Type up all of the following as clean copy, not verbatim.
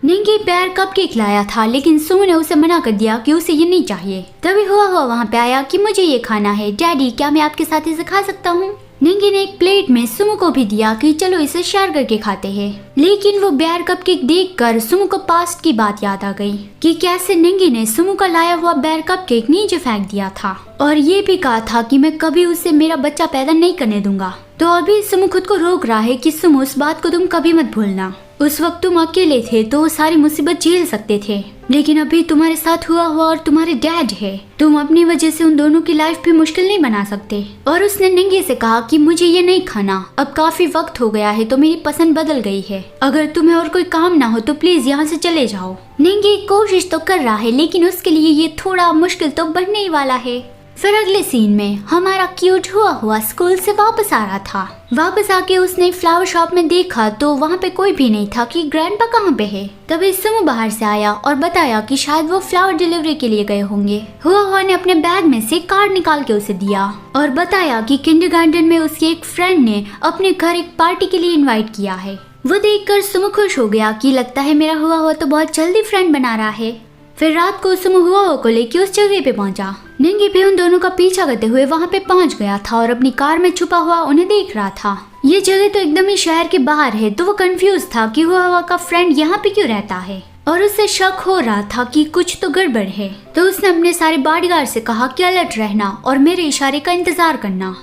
निंगी bear cupcake लाया था, लेकिन सुमो ने उसे मना कर दिया कि उसे ये नहीं चाहिए। तभी हुआ वहाँ पे आया कि मुझे ये खाना है। डैडी, क्या मैं आपके साथ इसे खा सकता हूँ? निंगी ने एक प्लेट में सुमो को भी दिया कि चलो इसे शेयर करके खाते हैं। लेकिन वो बेयर कपकेक देखकर सुमो को पास्ट की बात याद आ गई कि कैसे निंगी ने सुमो का लाया हुआ बेयर कपकेक नीचे फेंक दिया था और ये भी कहा था कि मैं कभी उसे मेरा बच्चा पैदा नहीं करने दूंगा। तो अभी सुमो खुद को रोक रहा है कि सुमो, उस बात को तुम कभी मत भूलना। उस वक्त तुम अकेले थे तो वो सारी मुसीबत झेल सकते थे, लेकिन अभी तुम्हारे साथ हुआ और तुम्हारे डैड है। तुम अपनी वजह से उन दोनों की लाइफ भी मुश्किल नहीं बना सकते। और उसने निंगी से कहा कि मुझे ये नहीं खाना, अब काफी वक्त हो गया है तो मेरी पसंद बदल गई है। अगर तुम्हें और कोई काम ना हो तो प्लीज यहाँ से चले जाओ। निंगी कोशिश तो कर रहा है, लेकिन उसके लिए ये थोड़ा मुश्किल तो बढ़ने ही वाला है। फिर अगले सीन में हमारा क्यूट हुआ स्कूल से वापस आ रहा था। वापस आके उसने फ्लावर शॉप में देखा तो वहाँ पे कोई भी नहीं था कि ग्रैंडपा कहाँ पे है। तभी सुमो बाहर से आया और बताया कि शायद वो फ्लावर डिलीवरी के लिए गए होंगे। हुआ ने अपने बैग में से कार्ड निकाल के उसे दिया और बताया कि किंडरगार्टन में उसके एक फ्रेंड ने अपने घर एक पार्टी के लिए इन्वाइट किया है। वो देखकर सुमो खुश हो गया कि लगता है मेरा हुआ तो बहुत जल्दी फ्रेंड बना रहा है। फिर रात को सुमो हुआ को लेके उस जगह पे पहुंचा। निंगी भी उन दोनों का पीछा करते हुए वहां पे पहुंच गया था और अपनी कार में छुपा हुआ उन्हें देख रहा था। ये जगह तो एकदम ही शहर के बाहर है, तो वो कंफ्यूज था कि हुआ का फ्रेंड यहाँ पे क्यों रहता है और उससे शक हो रहा था कि कुछ तो गड़बड़ है। तो उसने अपने सारे बॉडीगार्ड से कहा कि अलर्ट रहना और मेरे इशारे का इंतजार करना।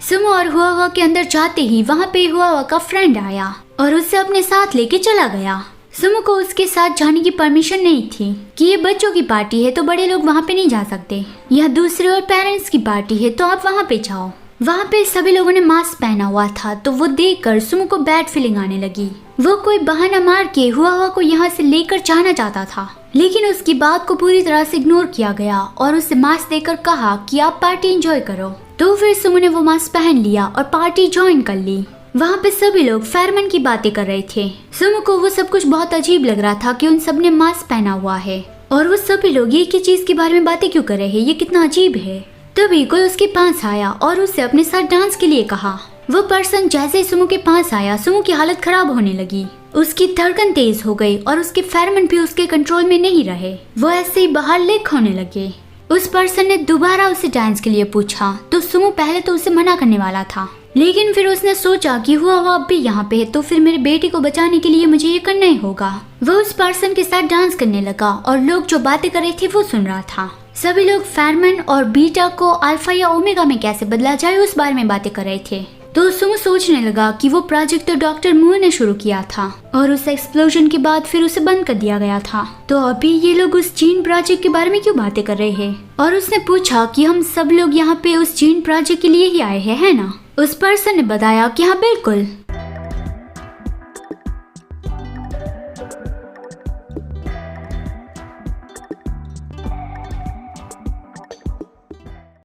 सुमो और हुआ के अंदर जाते ही वहाँ पे हुआ का फ्रेंड आया और उसे अपने साथ लेके चला गया। सुमो को उसके साथ जाने की परमिशन नहीं थी कि ये बच्चों की पार्टी है तो बड़े लोग वहाँ पे नहीं जा सकते। यह दूसरे और पेरेंट्स की पार्टी है तो आप वहाँ पे जाओ। वहाँ पे सभी लोगों ने मास्क पहना हुआ था तो वो देखकर सुमो को बैड फीलिंग आने लगी। वो कोई बहाना मार के हुआ को यहाँ से लेकर जाना चाहता था, लेकिन उसकी बात को पूरी तरह से इग्नोर किया गया और उसे मास्क देकर कहा कि आप पार्टी एंजॉय करो। तो फिर सुमो ने वो मास्क पहन लिया और पार्टी ज्वाइन कर ली। वहाँ पे सभी लोग फेयरमैन की बातें कर रहे थे। सुमो को वो सब कुछ बहुत अजीब लग रहा था कि उन सब ने मास्क पहना हुआ है और वो सभी लोग एक ही चीज के बारे में बातें क्यों कर रहे हैं, ये कितना अजीब है। तभी कोई उसके पास आया और उसे अपने साथ डांस के लिए कहा। वो पर्सन जैसे ही सुमो के पास आया, सुमो की हालत खराब होने लगी। उसकी धड़कन तेज हो गई और उसके फेयरमैन भी उसके कंट्रोल में नहीं रहे। वो ऐसे ही बाहर लेक होने लगे। उस पर्सन ने दोबारा उसे डांस के लिए पूछा तो सुमो पहले तो उसे मना करने वाला था, लेकिन फिर उसने सोचा कि हुआ अब भी यहाँ पे है तो फिर मेरे बेटे को बचाने के लिए मुझे ये करना ही होगा। वो उस पर्सन के साथ डांस करने लगा और लोग जो बातें कर रहे थे वो सुन रहा था। सभी लोग फेयरमैन और बीटा को अल्फा या ओमेगा में कैसे बदला जाए उस बारे में बातें कर रहे थे। तो सुमो सोचने लगा कि वो प्रोजेक्ट तो डॉक्टर मुए ने शुरू किया था और उस एक्सप्लोजन के बाद फिर उसे बंद कर दिया गया था। तो अभी ये लोग उस जीन प्रोजेक्ट के बारे में क्यों बातें कर रहे हैं? और उसने पूछा कि हम सब लोग यहाँ पे उस जीन प्रोजेक्ट के लिए ही आए हैं, है ना? उस पर्सन ने बताया कि हाँ बिल्कुल।